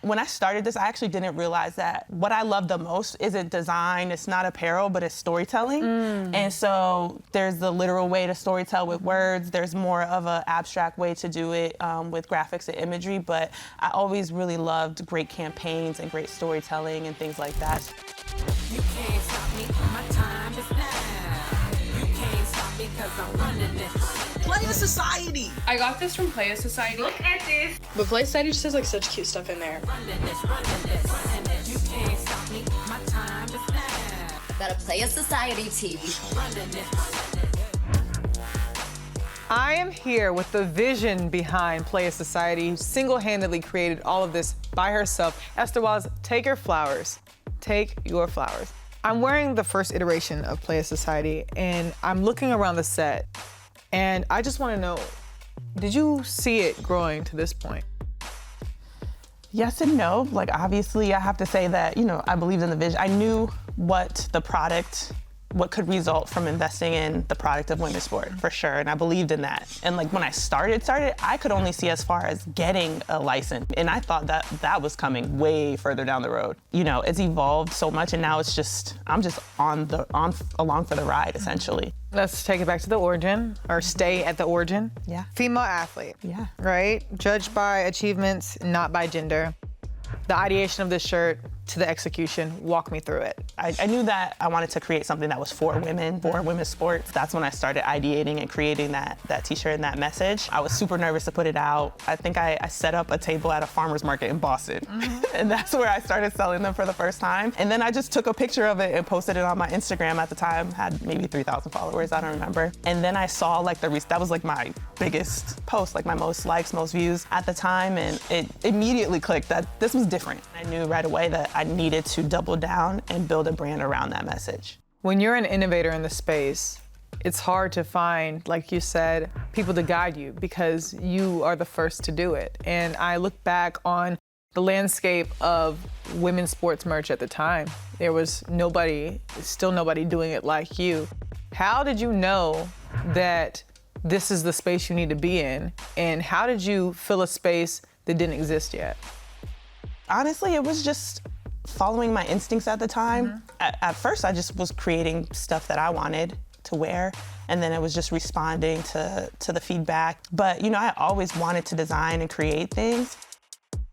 When I started this, I actually didn't realize that what I love the most isn't design, it's not apparel, but it's storytelling. And so there's the literal way to storytell with words. There's more of an abstract way to do it with graphics and imagery, but I always really loved great campaigns and great storytelling and things like that. You can't stop me, my time is now. You can't stop me because I'm running this. Playa Society. I got this from Playa Society. Look at this. But Playa Society just has like such cute stuff in there. Running this, running this, running this. You can't stop me, my time is now. Got a Playa Society tee. Running this, running this. I am here with the vision behind Playa Society, who single-handedly created all of this by herself. Esther Wallace, take your flowers. Take your flowers. I'm wearing the first iteration of Playa Society, and I'm looking around the set, and I just want to know, did you see it growing to this point? Yes and no. Like, obviously, I have to say that, you know, I believed in the vision. I knew what could result from investing in the product of women's sport, for sure, and I believed in that. And like when I started, I could only see as far as getting a license, and I thought that was coming way further down the road. You know, it's evolved so much, and now it's just, I'm just along for the ride, essentially. Let's take it back to the origin, or stay at the origin. Yeah. Female athlete. Yeah. Right? Judged by achievements, not by gender. The ideation of this shirt to the execution, walk me through it. I knew that I wanted to create something that was for women, for women's sports. That's when I started ideating and creating that t-shirt and that message. I was super nervous to put it out. I think I set up a table at a farmer's market in Boston. And that's where I started selling them for the first time. And then I just took a picture of it and posted it on my Instagram at the time. Had maybe 3,000 followers, I don't remember. And then I saw like that was like my biggest post, like my most likes, most views at the time. And it immediately clicked that this was different. I knew right away that I needed to double down and build a brand around that message. When you're an innovator in the space, it's hard to find, like you said, people to guide you because you are the first to do it. And I look back on the landscape of women's sports merch at the time. There was still nobody doing it like you. How did you know that this is the space you need to be in? And how did you fill a space that didn't exist yet? Honestly, it was just following my instincts at the time. At first, I just was creating stuff that I wanted to wear, and then it was just responding to the feedback. But, you know, I always wanted to design and create things,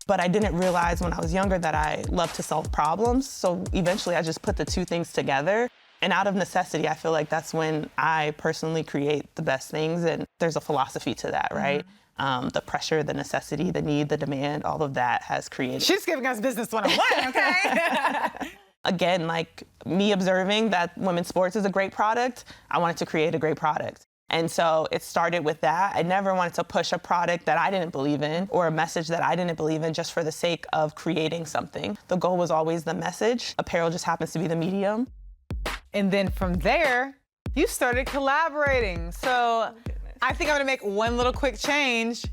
but I didn't realize when I was younger that I loved to solve problems. So eventually, I just put the two things together. And out of necessity, I feel like that's when I personally create the best things, and there's a philosophy to that, right? The pressure, the necessity, the need, the demand, all of that has created. She's giving us business 101, okay? Again, like me observing that women's sports is a great product, I wanted to create a great product. And so it started with that. I never wanted to push a product that I didn't believe in or a message that I didn't believe in just for the sake of creating something. The goal was always the message. Apparel just happens to be the medium. And then from there, you started collaborating. So I think I'm gonna make one little quick change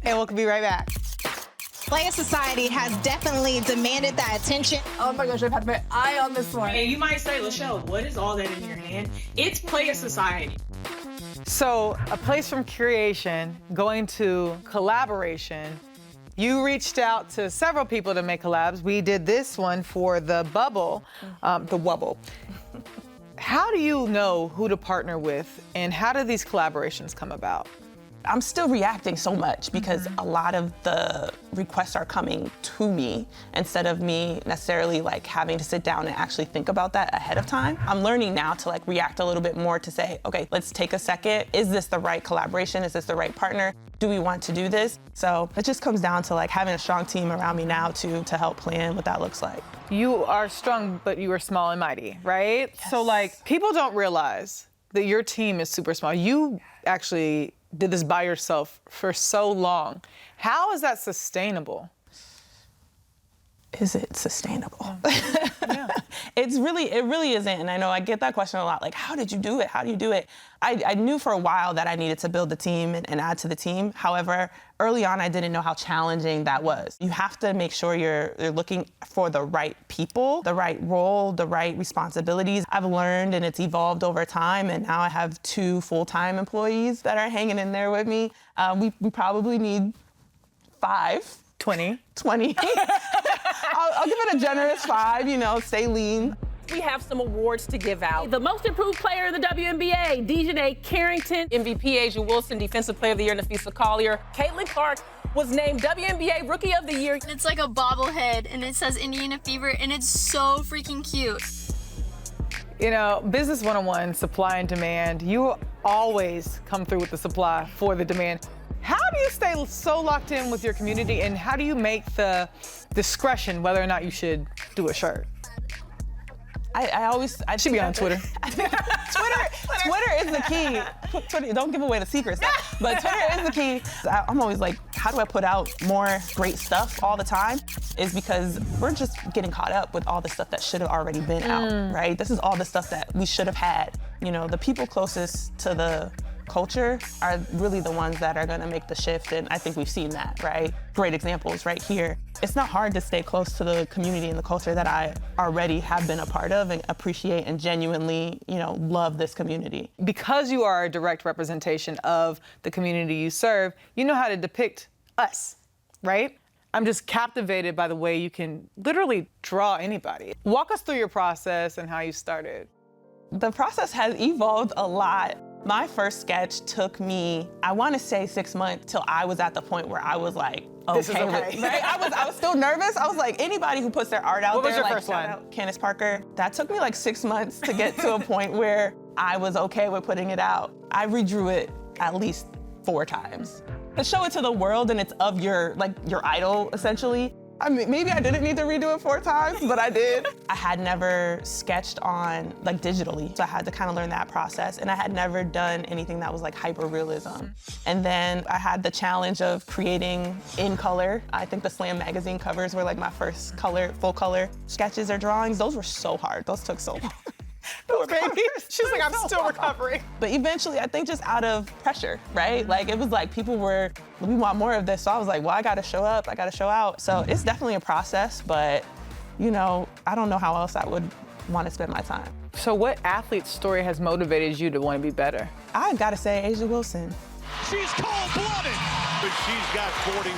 and we'll be right back. Playa Society has definitely demanded that attention. Oh my gosh, I've had my eye on this one. And you might say, Lachelle, what is all that in your hand? It's Playa Society. So a place from creation going to collaboration. You reached out to several people to make collabs. We did this one for the Bubble, the Wubble. How do you know who to partner with, and how do these collaborations come about? I'm still reacting so much because a lot of the requests are coming to me instead of me necessarily like having to sit down and actually think about that ahead of time. I'm learning now to like react a little bit more to say, okay, let's take a second. Is this the right collaboration? Is this the right partner? Do we want to do this? So it just comes down to like having a strong team around me now to help plan what that looks like. You are strong, but you are small and mighty, right? Yes. So like people don't realize that your team is super small. You actually did this by yourself for so long. How is that sustainable? Is it sustainable? Yeah. It really isn't. And I know I get that question a lot, like, how did you do it? How do you do it? I knew for a while that I needed to build the team and add to the team. However, early on, I didn't know how challenging that was. You have to make sure you're looking for the right people, the right role, the right responsibilities. I've learned and it's evolved over time, and now I have 2 full-time employees that are hanging in there with me. We probably need 5. 20. give it a generous 5, you know, stay lean. We have some awards to give out. The most improved player in the WNBA, Dejanay Carrington. MVP Asia Wilson, Defensive Player of the Year, Nafisa Collier. Caitlin Clark was named WNBA Rookie of the Year. It's like a bobblehead, and it says Indiana Fever, and it's so freaking cute. You know, business 101, supply and demand. You always come through with the supply for the demand. How do you stay so locked in with your community, and how do you make the discretion whether or not you should do a shirt? I should be on Twitter. Twitter is the key. Twitter, don't give away the secrets, but Twitter is the key. I'm always like, how do I put out more great stuff all the time? Is because we're just getting caught up with all the stuff that should have already been out, right? This is all the stuff that we should have had. You know, the people closest to the culture are really the ones that are going to make the shift, and I think we've seen that, right? Great examples right here. It's not hard to stay close to the community and the culture that I already have been a part of and appreciate and genuinely, you know, love this community. Because you are a direct representation of the community you serve, you know how to depict us, right? I'm just captivated by the way you can literally draw anybody. Walk us through your process and how you started. The process has evolved a lot. My first sketch took me, I want to say 6 months till I was at the point where I was like, This is okay. with it, right? I was still nervous. I was like, anybody who puts their art out What there, was your like first one? Candace Parker, that took me like 6 months to get to a point where I was okay with putting it out. I redrew it at least 4 times. To show it to the world and it's of your idol, essentially. I mean, maybe I didn't need to redo it 4 times, but I did. I had never sketched on digitally, so I had to kind of learn that process. And I had never done anything that was like hyper-realism. And then I had the challenge of creating in color. I think the Slam magazine covers were like my first full color sketches or drawings. Those were so hard. Those took so long. Poor baby. She's like, I'm still recovering. But eventually, I think just out of pressure, right? Like, it was like we want more of this. So I was like, well, I gotta show up, I gotta show out. So it's definitely a process, but, you know, I don't know how else I would want to spend my time. So what athlete's story has motivated you to want to be better? I gotta say, Asia Wilson. She's cold-blooded, but she's got 41.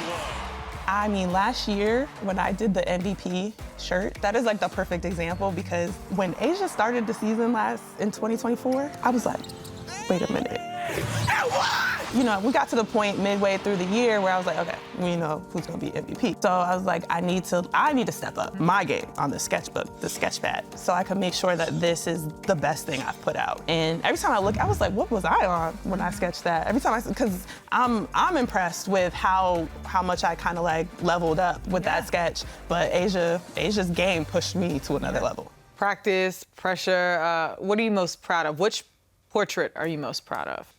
I mean, last year when I did the MVP shirt, that is like the perfect example because when Asia started the season in 2024, I was like, wait a minute. You know, we got to the point midway through the year where I was like, okay, we know who's gonna be MVP. So I was like, I need to step up my game on the sketchbook, the sketch pad, so I can make sure that this is the best thing I've put out. And every time I look, I was like, what was I on when I sketched that? Every time because I'm impressed with how much I kind of like leveled up with that sketch, but Asia's game pushed me to another level. Practice, pressure, what are you most proud of? Which portrait are you most proud of?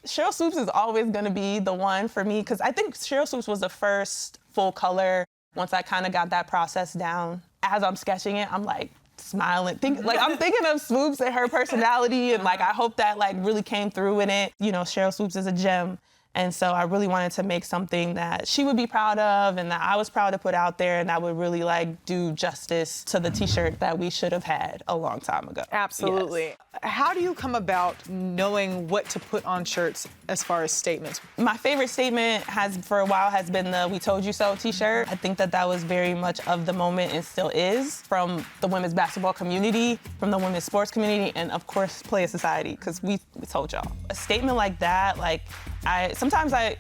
Cheryl Swoops is always gonna be the one for me because I think Cheryl Swoops was the first full color. Once I kind of got that process down, as I'm sketching it, I'm like smiling. I'm thinking of Swoops and her personality, and like I hope that like really came through in it. You know, Cheryl Swoops is a gem. And so I really wanted to make something that she would be proud of and that I was proud to put out there and that would really like do justice to the t-shirt that we should have had a long time ago. Absolutely. Yes. How do you come about knowing what to put on shirts as far as statements? My favorite statement for a while has been the "We Told You So" t-shirt. I think that was very much of the moment and still is, from the women's basketball community, from the women's sports community, and of course Playa Society, because we told y'all. A statement like that, like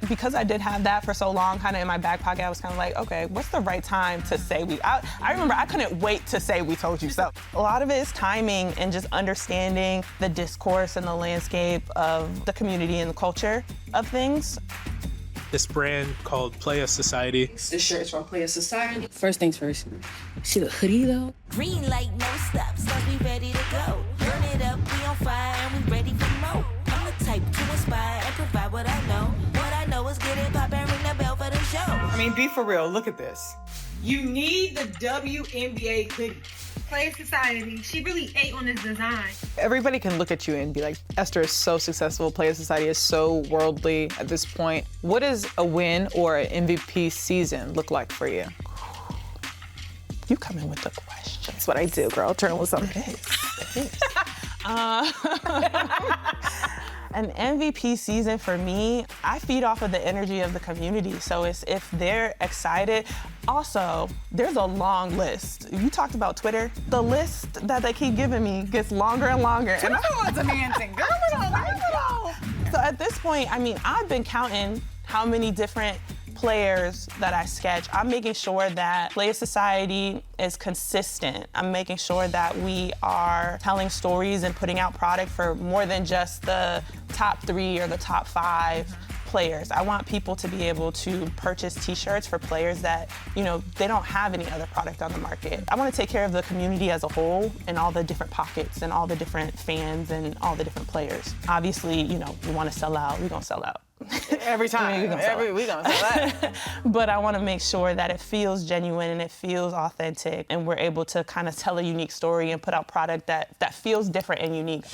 because I did have that for so long kind of in my back pocket, I was kind of like, okay, what's the right time to say I remember I couldn't wait to say "We told you so." A lot of it is timing and just understanding the discourse and the landscape of the community and the culture of things. This brand called Playa Society. This shirt is from Playa Society. First things first, see the hoodie though? Green light, no stops, cause we ready to go. Burn it up, we on fire, and we ready for more. I'm the type to inspire and provide what I know. What I know is get it pop and ring the bell for the show. I mean, be for real, look at this. You need the WNBA hoodie. Playa Society, she really ate on this design. Everybody can look at you and be like, Esther is so successful, Playa Society is so worldly at this point. What does a win or an MVP season look like for you? You come in with the question. That's what I do, girl. Journalism. It is. An MVP season for me, I feed off of the energy of the community. So it's if they're excited. Also, there's a long list. You talked about Twitter. The list that they keep giving me gets longer and longer. Twitter was amazing. Girl, so at this point, I mean, I've been counting how many different players that I sketch. I'm making sure that Playa Society is consistent. I'm making sure that we are telling stories and putting out product for more than just the top 3 or the top 5 players. I want people to be able to purchase t-shirts for players that, you know, they don't have any other product on the market. I want to take care of the community as a whole and all the different pockets and all the different fans and all the different players. Obviously, you know, we want to sell out, we're going to sell out. Every time, we gonna sell that. But I want to make sure that it feels genuine and it feels authentic, and we're able to kind of tell a unique story and put out product that feels different and unique.